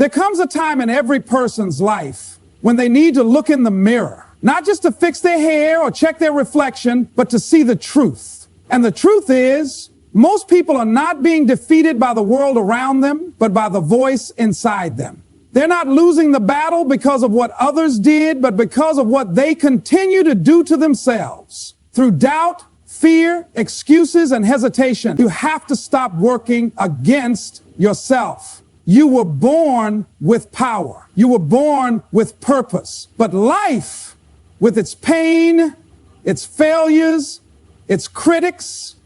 There comes a time in every person's life when they need to look in the mirror, not just to fix their hair or check their reflection, but to see the truth. And the truth is, most people are not being defeated by the world around them, but by the voice inside them. They're not losing the battle because of what others did, but because of what they continue to do to themselves. Through doubt, fear, excuses, and hesitation, you have to stop working against yourself. You were born with power. You were born with purpose. But life, with its pain, its failures, its critics,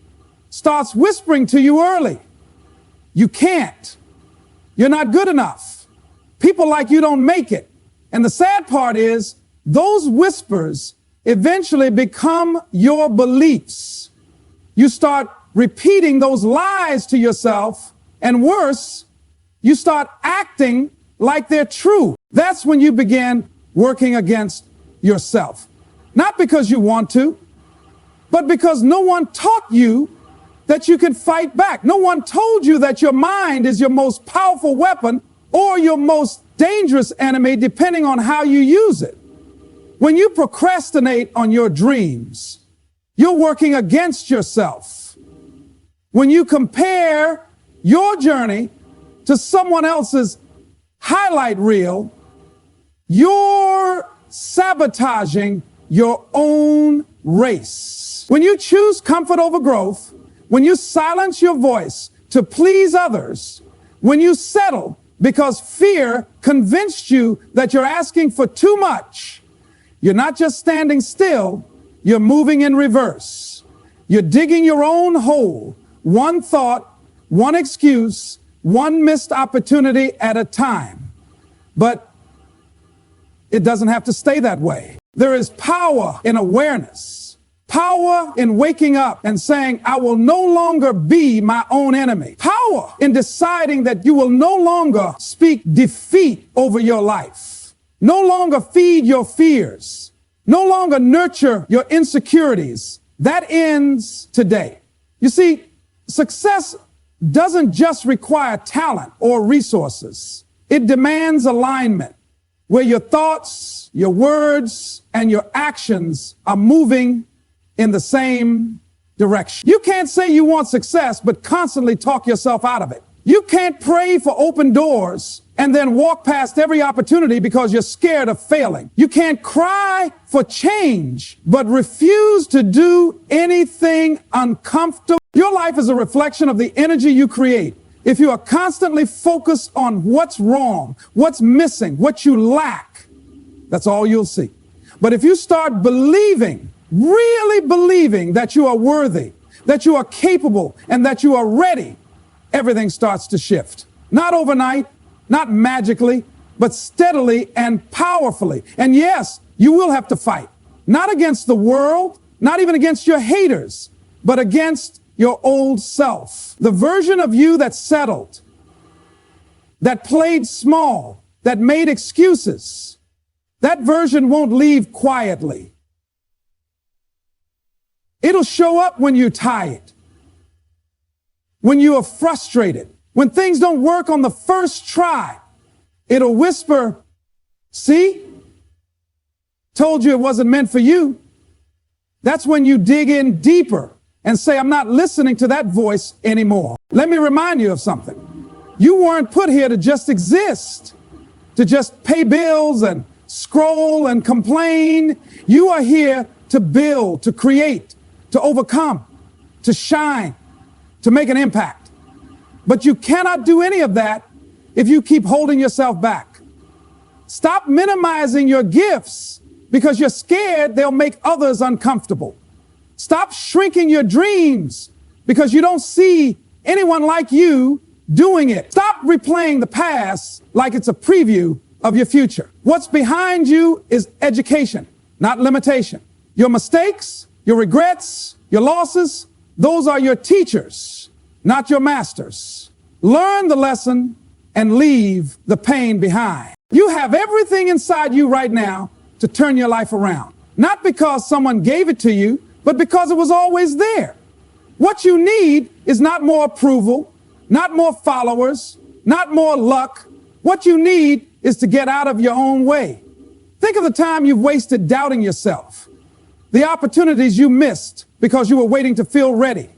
starts whispering to you early. You can't. You're not good enough. People like you don't make it. And the sad part is, those whispers eventually become your beliefs. You start repeating those lies to yourself, and worse, you start acting like they're true. That's when you begin working against yourself. Not because you want to, but because no one taught you that you can fight back. No one told you that your mind is your most powerful weapon or your most dangerous enemy, depending on how you use it. When you procrastinate on your dreams, you're working against yourself. When you compare your journey to someone else's highlight reel, you're sabotaging your own race. When you choose comfort over growth, when you silence your voice to please others, when you settle because fear convinced you that you're asking for too much, you're not just standing still, you're moving in reverse. You're digging your own hole, one thought, one excuse, one missed opportunity at a time. But it doesn't have to stay that way. There is power in awareness, power in waking up and saying, I will no longer be my own enemy. Power in deciding that you will no longer speak defeat over your life, no longer feed your fears, no longer nurture your insecurities. That ends today. You see, success doesn't just require talent or resources. It demands alignment, where your thoughts, your words, and your actions are moving in the same direction. You can't say you want success, but constantly talk yourself out of it. You can't pray for open doors and then walk past every opportunity because you're scared of failing. You can't cry for change, but refuse to do anything uncomfortable. Your life is a reflection of the energy you create. If you are constantly focused on what's wrong, what's missing, what you lack, that's all you'll see. But if you start believing, really believing that you are worthy, that you are capable, and that you are ready, everything starts to shift. Not overnight, not magically, but steadily and powerfully. And yes, you will have to fight. Not against the world, not even against your haters, but against your old self. The version of you that settled, that played small, that made excuses. That version won't leave quietly. It'll show up when you're tired, when you are frustrated, when things don't work on the first try. It'll whisper, see? Told you it wasn't meant for you. That's when you dig in deeper and say, I'm not listening to that voice anymore. Let me remind you of something. You weren't put here to just exist, to just pay bills and scroll and complain. You are here to build, to create, to overcome, to shine, to make an impact. But you cannot do any of that if you keep holding yourself back. Stop minimizing your gifts because you're scared they'll make others uncomfortable. Stop shrinking your dreams because you don't see anyone like you doing it. Stop replaying the past like it's a preview of your future. What's behind you is education, not limitation. Your mistakes, your regrets, your losses, those are your teachers, not your masters. Learn the lesson and leave the pain behind. You have everything inside you right now to turn your life around. Not because someone gave it to you, but because it was always there. What you need is not more approval, not more followers, not more luck. What you need is to get out of your own way. Think of the time you've wasted doubting yourself, the opportunities you missed because you were waiting to feel ready,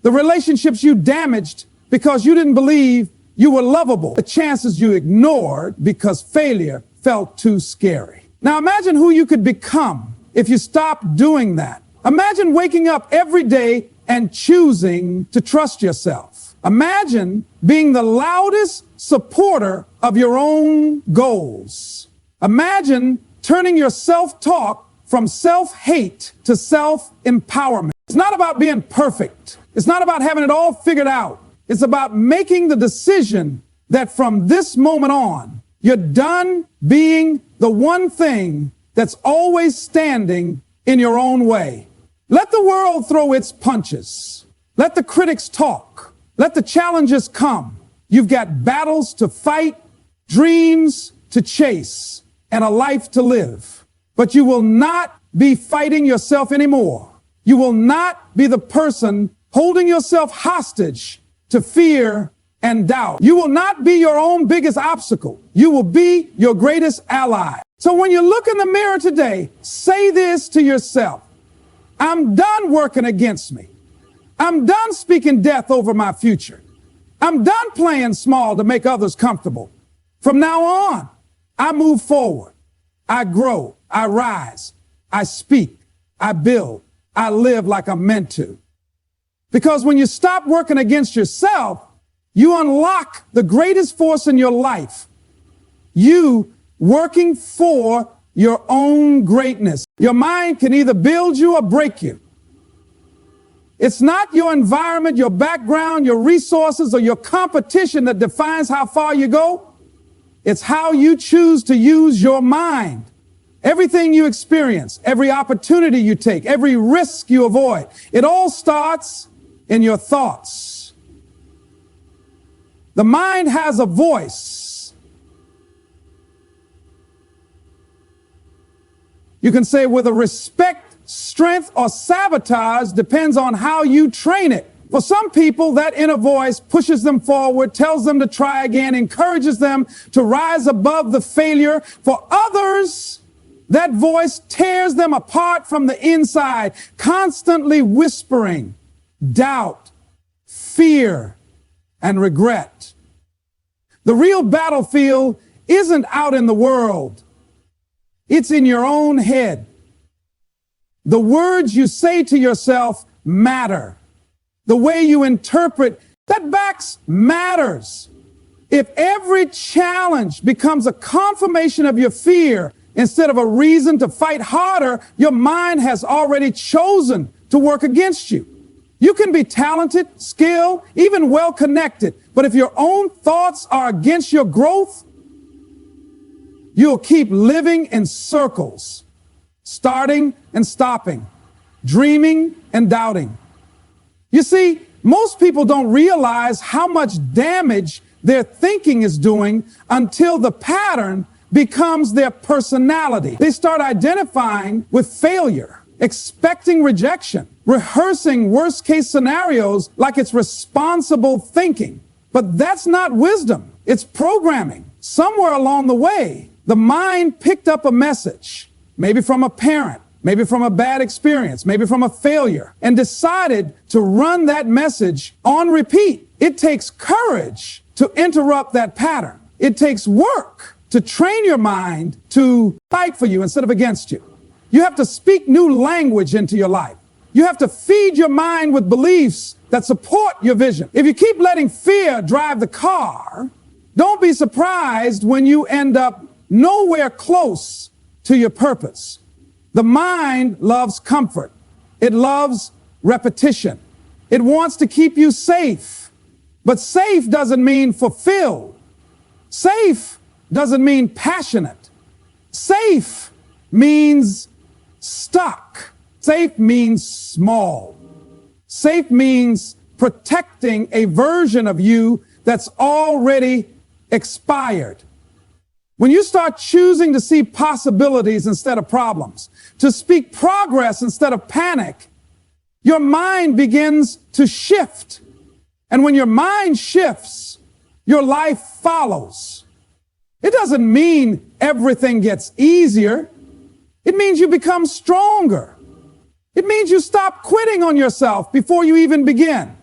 the relationships you damaged because you didn't believe you were lovable, the chances you ignored because failure felt too scary. Now imagine who you could become if you stopped doing that. Imagine waking up every day and choosing to trust yourself. Imagine being the loudest supporter of your own goals. Imagine turning your self-talk from self-hate to self-empowerment. It's not about being perfect. It's not about having it all figured out. It's about making the decision that from this moment on, you're done being the one thing that's always standing in your own way. Let the world throw its punches. Let the critics talk. Let the challenges come. You've got battles to fight, dreams to chase, and a life to live. But you will not be fighting yourself anymore. You will not be the person holding yourself hostage to fear and doubt. You will not be your own biggest obstacle. You will be your greatest ally. So when you look in the mirror today, say this to yourself: I'm done working against me. I'm done speaking death over my future. I'm done playing small to make others comfortable. From now on, I move forward. I grow. I rise. I speak. I build. I live like I'm meant to. Because when you stop working against yourself, you unlock the greatest force in your life. You working for your own greatness. Your mind can either build you or break you. It's not your environment, your background, your resources, or your competition that defines how far you go. It's how you choose to use your mind. Everything you experience, every opportunity you take, every risk you avoid, it all starts in your thoughts. The mind has a voice. You can say with a respect, strength, or sabotage depends on how you train it. For some people, that inner voice pushes them forward, tells them to try again, encourages them to rise above the failure. For others, that voice tears them apart from the inside, constantly whispering doubt, fear, and regret. The real battlefield isn't out in the world. It's in your own head. The words you say to yourself matter. The way you interpret that backs matters. If every challenge becomes a confirmation of your fear instead of a reason to fight harder, your mind has already chosen to work against you. You can be talented, skilled, even well-connected, but if your own thoughts are against your growth, you'll keep living in circles, starting and stopping, dreaming and doubting. You see, most people don't realize how much damage their thinking is doing until the pattern becomes their personality. They start identifying with failure, expecting rejection, rehearsing worst-case scenarios like it's responsible thinking. But that's not wisdom. It's programming. Somewhere along the way, the mind picked up a message, maybe from a parent, maybe from a bad experience, maybe from a failure, and decided to run that message on repeat. It takes courage to interrupt that pattern. It takes work to train your mind to fight for you instead of against you. You have to speak new language into your life. You have to feed your mind with beliefs that support your vision. If you keep letting fear drive the car, don't be surprised when you end up nowhere close to your purpose. The mind loves comfort. It loves repetition. It wants to keep you safe. But safe doesn't mean fulfilled. Safe doesn't mean passionate. Safe means stuck. Safe means small. Safe means protecting a version of you that's already expired. When you start choosing to see possibilities instead of problems, to speak progress instead of panic, your mind begins to shift. And when your mind shifts, your life follows. It doesn't mean everything gets easier. It means you become stronger. It means you stop quitting on yourself before you even begin.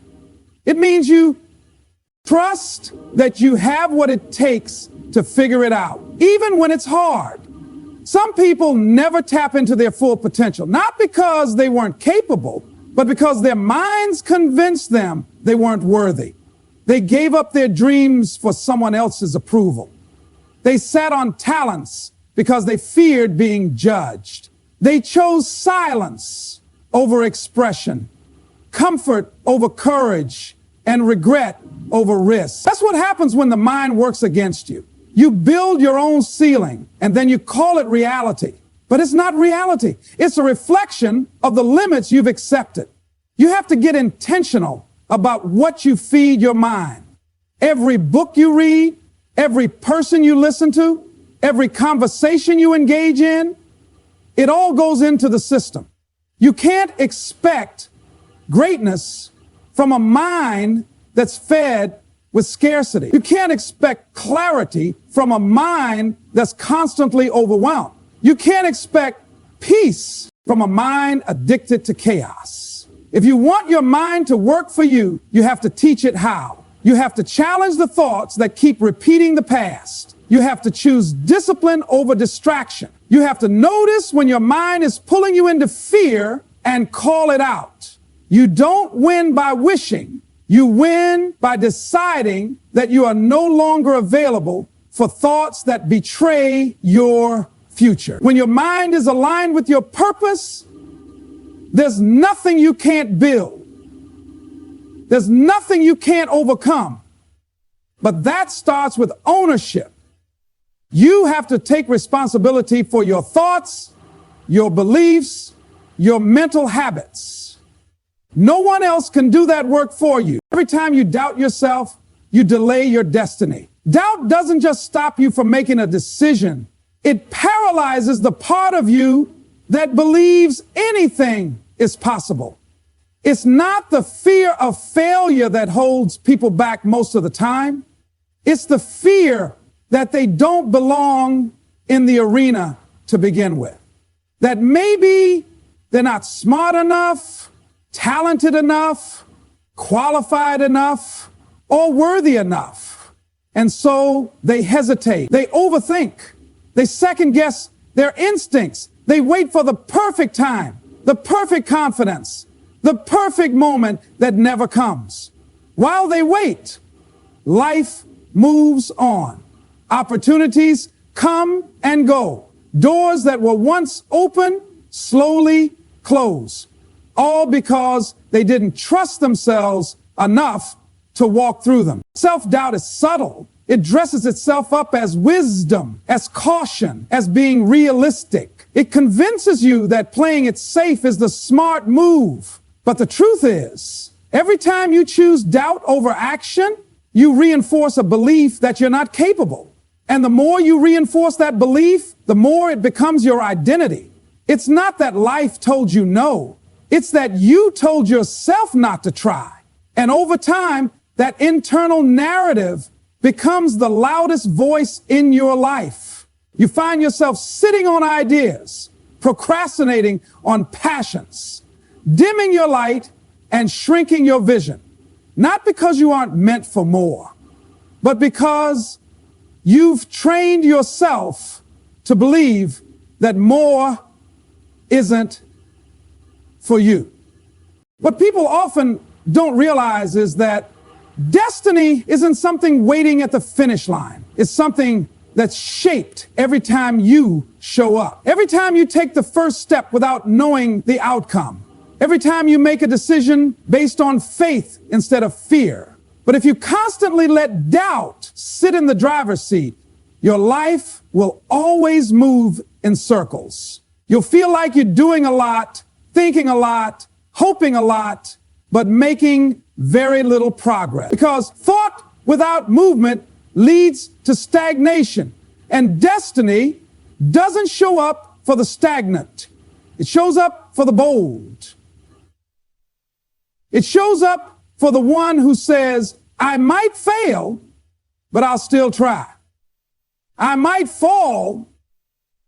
It means you trust that you have what it takes to figure it out, even when it's hard. Some people never tap into their full potential, not because they weren't capable, but because their minds convinced them they weren't worthy. They gave up their dreams for someone else's approval. They sat on talents because they feared being judged. They chose silence over expression, comfort over courage, and regret over risk. That's what happens when the mind works against you. You build your own ceiling and then you call it reality. But it's not reality. It's a reflection of the limits you've accepted. You have to get intentional about what you feed your mind. Every book you read, every person you listen to, every conversation you engage in, it all goes into the system. You can't expect greatness from a mind that's fed with scarcity. You can't expect clarity from a mind that's constantly overwhelmed. You can't expect peace from a mind addicted to chaos. If you want your mind to work for you, you have to teach it how. You have to challenge the thoughts that keep repeating the past. You have to choose discipline over distraction. You have to notice when your mind is pulling you into fear and call it out. You don't win by wishing. You win by deciding that you are no longer available for thoughts that betray your future. When your mind is aligned with your purpose, there's nothing you can't build. There's nothing you can't overcome. But that starts with ownership. You have to take responsibility for your thoughts, your beliefs, your mental habits. No one else can do that work for you. Every time you doubt yourself, you delay your destiny. Doubt doesn't just stop you from making a decision. It paralyzes the part of you that believes anything is possible. It's not the fear of failure that holds people back most of the time. It's the fear that they don't belong in the arena to begin with. That maybe they're not smart enough, talented enough, qualified enough, or worthy enough. And so they hesitate. They overthink. They second guess their instincts. They wait for the perfect time, the perfect confidence, the perfect moment that never comes. While they wait, life moves on. Opportunities come and go. Doors that were once open slowly close. All because they didn't trust themselves enough to walk through them. Self-doubt is subtle. It dresses itself up as wisdom, as caution, as being realistic. It convinces you that playing it safe is the smart move. But the truth is, every time you choose doubt over action, you reinforce a belief that you're not capable. And the more you reinforce that belief, the more it becomes your identity. It's not that life told you no. It's that you told yourself not to try. And over time, that internal narrative becomes the loudest voice in your life. You find yourself sitting on ideas, procrastinating on passions, dimming your light and shrinking your vision. Not because you aren't meant for more, but because you've trained yourself to believe that more isn't for you. What people often don't realize is that destiny isn't something waiting at the finish line. It's something that's shaped every time you show up. Every time you take the first step without knowing the outcome. Every time you make a decision based on faith instead of fear. But if you constantly let doubt sit in the driver's seat, your life will always move in circles. You'll feel like you're doing a lot, thinking a lot, hoping a lot, but making very little progress. Because thought without movement leads to stagnation. And destiny doesn't show up for the stagnant. It shows up for the bold. It shows up for the one who says, I might fail, but I'll still try. I might fall,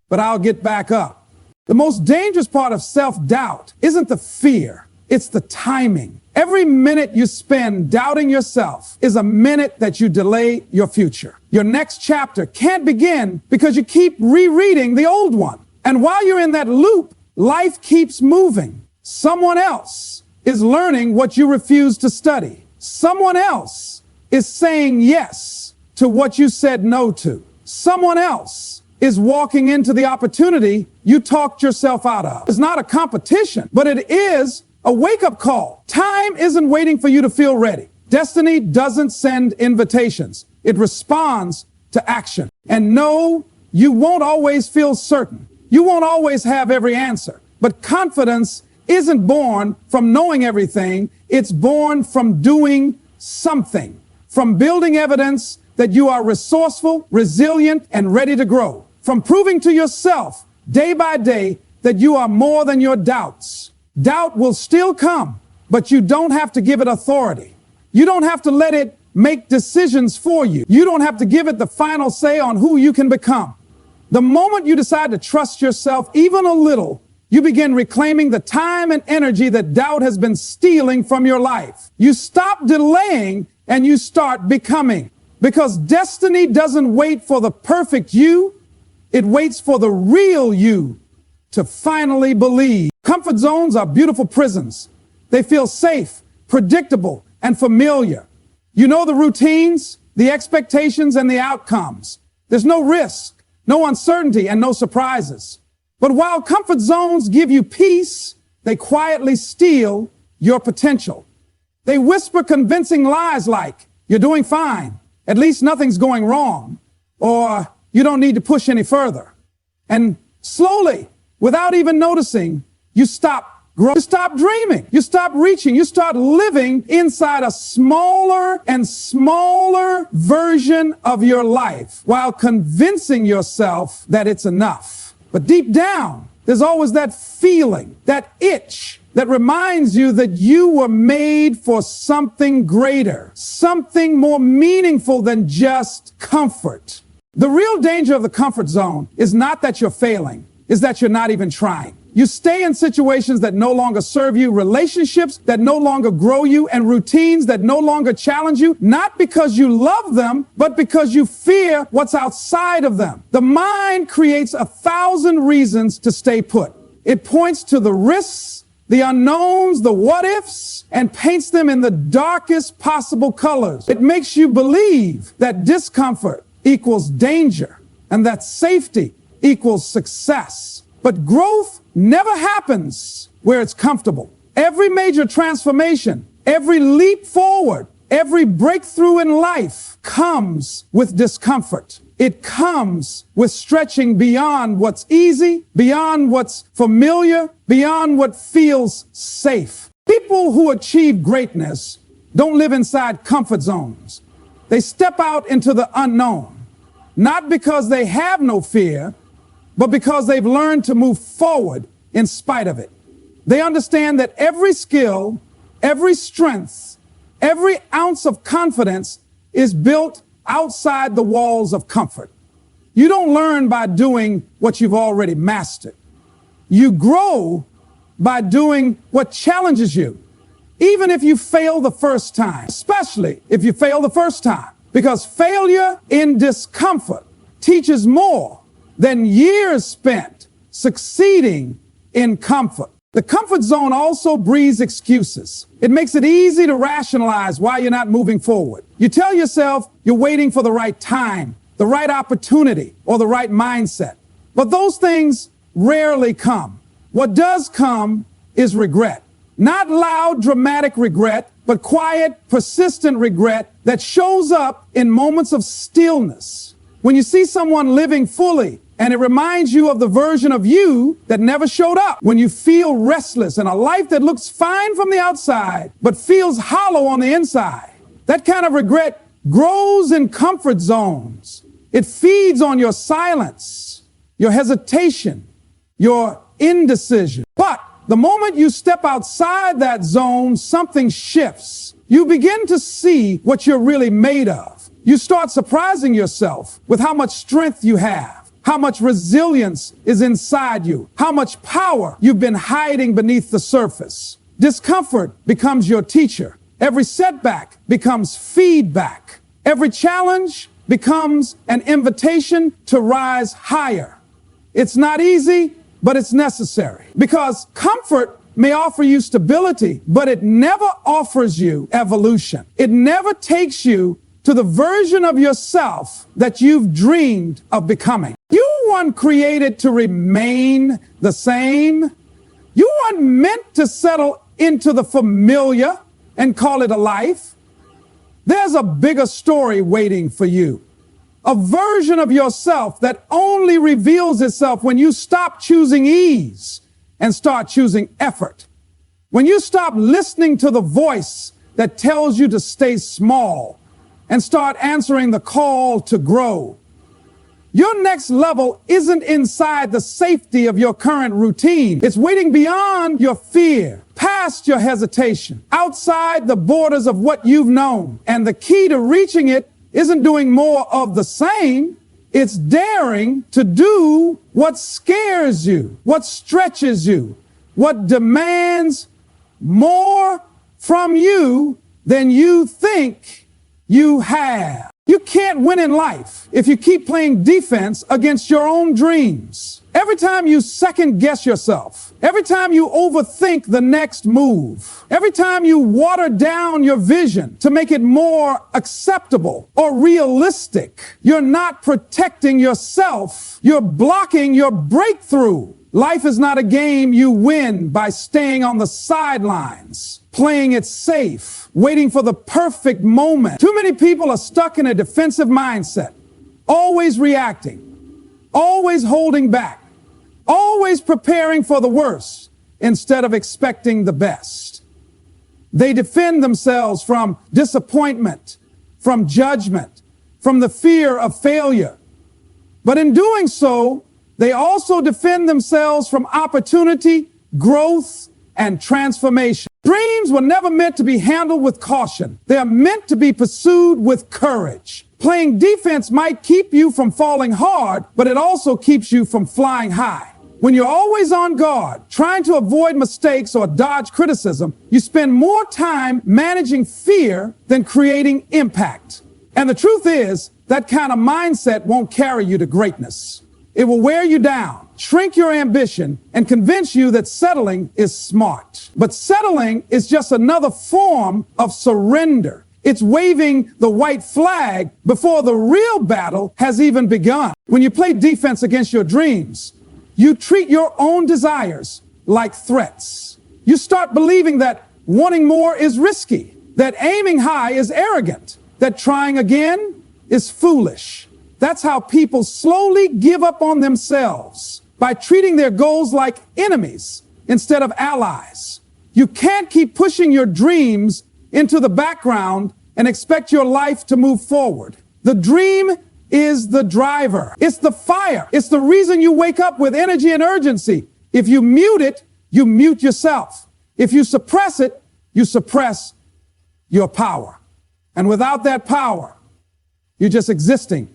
but I'll get back up. The most dangerous part of self-doubt isn't the fear, it's the timing. Every minute you spend doubting yourself is a minute that you delay your future. Your next chapter can't begin because you keep rereading the old one. And while you're in that loop, life keeps moving. Someone else is learning what you refuse to study. Someone else is saying yes to what you said no to. Someone else is walking into the opportunity you talked yourself out of. It's not a competition, but it is a wake-up call. Time isn't waiting for you to feel ready. Destiny doesn't send invitations. It responds to action. And no, you won't always feel certain. You won't always have every answer. But confidence isn't born from knowing everything. It's born from doing something, from building evidence that you are resourceful, resilient, and ready to grow, from proving to yourself day by day that you are more than your doubts. Doubt will still come, but you don't have to give it authority. You don't have to let it make decisions for you. You don't have to give it the final say on who you can become. The moment you decide to trust yourself even a little, you begin reclaiming the time and energy that doubt has been stealing from your life. You stop delaying and you start becoming. Because destiny doesn't wait for the perfect you, it waits for the real you to finally believe. Comfort zones are beautiful prisons. They feel safe, predictable, and familiar. You know the routines, the expectations, and the outcomes. There's no risk, no uncertainty, and no surprises. But while comfort zones give you peace, they quietly steal your potential. They whisper convincing lies like, you're doing fine, at least nothing's going wrong, or you don't need to push any further. And slowly, without even noticing, you stop growing, you stop dreaming, you stop reaching, you start living inside a smaller and smaller version of your life while convincing yourself that it's enough. But deep down, there's always that feeling, that itch that reminds you that you were made for something greater, something more meaningful than just comfort. The real danger of the comfort zone is not that you're failing, is that you're not even trying. You stay in situations that no longer serve you, relationships that no longer grow you, and routines that no longer challenge you, not because you love them, but because you fear what's outside of them. The mind creates 1,000 reasons to stay put. It points to the risks, the unknowns, the what-ifs, and paints them in the darkest possible colors. It makes you believe that discomfort equals danger and that safety equals success. But growth never happens where it's comfortable. Every major transformation, every leap forward, every breakthrough in life comes with discomfort. It comes with stretching beyond what's easy, beyond what's familiar, beyond what feels safe. People who achieve greatness don't live inside comfort zones. They step out into the unknown, not because they have no fear, but because they've learned to move forward in spite of it. They understand that every skill, every strength, every ounce of confidence is built outside the walls of comfort. You don't learn by doing what you've already mastered. You grow by doing what challenges you, even if you fail the first time, especially if you fail the first time, because failure in discomfort teaches more than years spent succeeding in comfort. The comfort zone also breeds excuses. It makes it easy to rationalize why you're not moving forward. You tell yourself you're waiting for the right time, the right opportunity, or the right mindset. But those things rarely come. What does come is regret. Not loud, dramatic regret, but quiet, persistent regret that shows up in moments of stillness. When you see someone living fully, and it reminds you of the version of you that never showed up. When you feel restless in a life that looks fine from the outside, but feels hollow on the inside. That kind of regret grows in comfort zones. It feeds on your silence, your hesitation, your indecision. But the moment you step outside that zone, something shifts. You begin to see what you're really made of. You start surprising yourself with how much strength you have, how much resilience is inside you, how much power you've been hiding beneath the surface. Discomfort becomes your teacher. Every setback becomes feedback. Every challenge becomes an invitation to rise higher. It's not easy, but it's necessary, because comfort may offer you stability, but it never offers you evolution. It never takes you to the version of yourself that you've dreamed of becoming. You weren't created to remain the same. You weren't meant to settle into the familiar and call it a life. There's a bigger story waiting for you. A version of yourself that only reveals itself when you stop choosing ease and start choosing effort. When you stop listening to the voice that tells you to stay small and start answering the call to grow. Your next level isn't inside the safety of your current routine. It's waiting beyond your fear, past your hesitation, outside the borders of what you've known. And the key to reaching it isn't doing more of the same. It's daring to do what scares you, what stretches you, what demands more from you than you think you have. You can't win in life if you keep playing defense against your own dreams. Every time you second guess yourself, every time you overthink the next move, every time you water down your vision to make it more acceptable or realistic, you're not protecting yourself. You're blocking your breakthrough. Life is not a game you win by staying on the sidelines, playing it safe, waiting for the perfect moment. Too many people are stuck in a defensive mindset, always reacting, always holding back, always preparing for the worst instead of expecting the best. They defend themselves from disappointment, from judgment, from the fear of failure. But in doing so, they also defend themselves from opportunity, growth, and transformation. Dreams were never meant to be handled with caution. They are meant to be pursued with courage. Playing defense might keep you from falling hard, but it also keeps you from flying high. When you're always on guard, trying to avoid mistakes or dodge criticism, you spend more time managing fear than creating impact. And the truth is, that kind of mindset won't carry you to greatness. It will wear you down, shrink your ambition, and convince you that settling is smart. But settling is just another form of surrender. It's waving the white flag before the real battle has even begun. When you play defense against your dreams, you treat your own desires like threats. You start believing that wanting more is risky, that aiming high is arrogant, that trying again is foolish. That's how people slowly give up on themselves, by treating their goals like enemies instead of allies. You can't keep pushing your dreams into the background and expect your life to move forward. The dream is the driver. It's the fire. It's the reason you wake up with energy and urgency. If you mute it, you mute yourself. If you suppress it, you suppress your power. And without that power, you're just existing,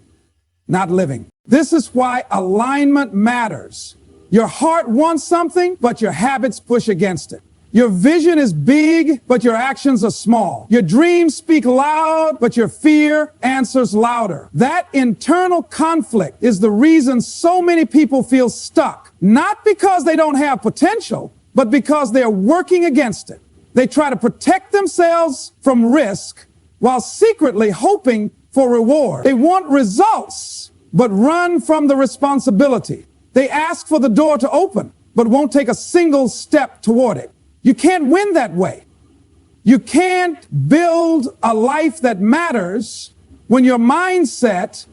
not living. This is why alignment matters. Your heart wants something, but your habits push against it. Your vision is big, but your actions are small. Your dreams speak loud, but your fear answers louder. That internal conflict is the reason so many people feel stuck. Not because they don't have potential, but because they're working against it. They try to protect themselves from risk while secretly hoping for reward. They want results, but run from the responsibility. They ask for the door to open, but won't take a single step toward it. You can't win that way. You can't build a life that matters when your mindset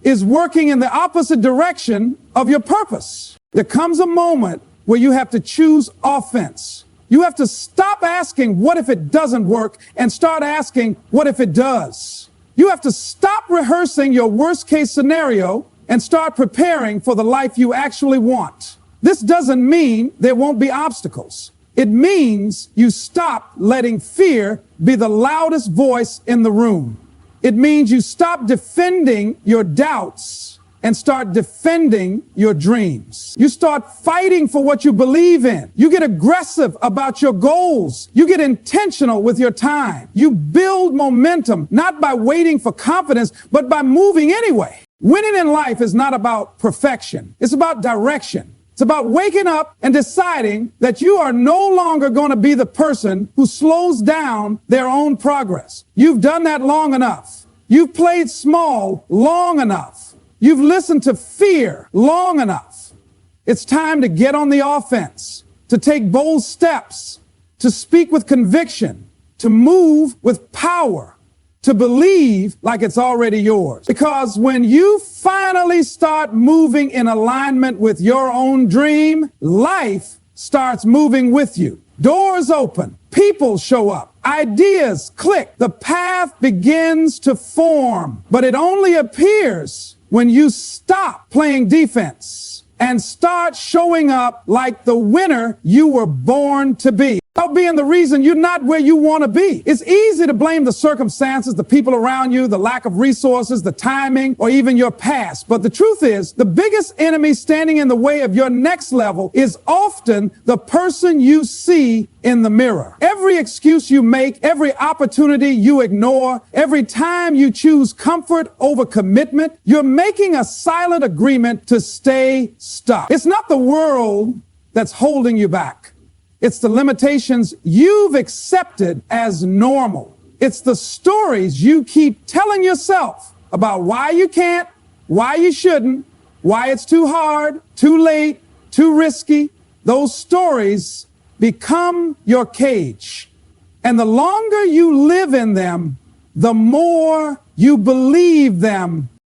is working in the opposite direction of your purpose. There comes a moment where you have to choose offense. You have to stop asking, what if it doesn't work, and start asking, what if it does? You have to stop rehearsing your worst case scenario and start preparing for the life you actually want. This doesn't mean there won't be obstacles. It means you stop letting fear be the loudest voice in the room. It means you stop defending your doubts and start defending your dreams. You start fighting for what you believe in. You get aggressive about your goals. You get intentional with your time. You build momentum, not by waiting for confidence, but by moving anyway. Winning in life is not about perfection. It's about direction. It's about waking up and deciding that you are no longer going to be the person who slows down their own progress. You've done that long enough. You've played small long enough. You've listened to fear long enough. It's time to get on the offense, to take bold steps, to speak with conviction, to move with power, to believe like it's already yours. Because when you finally start moving in alignment with your own dream, life starts moving with you. Doors open, people show up, ideas click, the path begins to form. But it only appears when you stop playing defense and start showing up like the winner you were born to be. About being the reason you're not where you want to be. It's easy to blame the circumstances, the people around you, the lack of resources, the timing, or even your past. But the truth is, the biggest enemy standing in the way of your next level is often the person you see in the mirror. Every excuse you make, every opportunity you ignore, every time you choose comfort over commitment, you're making a silent agreement to stay stuck. It's not the world that's holding you back. It's the limitations you've accepted as normal. It's the stories you keep telling yourself about why you can't, why you shouldn't, why it's too hard, too late, too risky. Those stories become your cage. And the longer you live in them, the more you believe them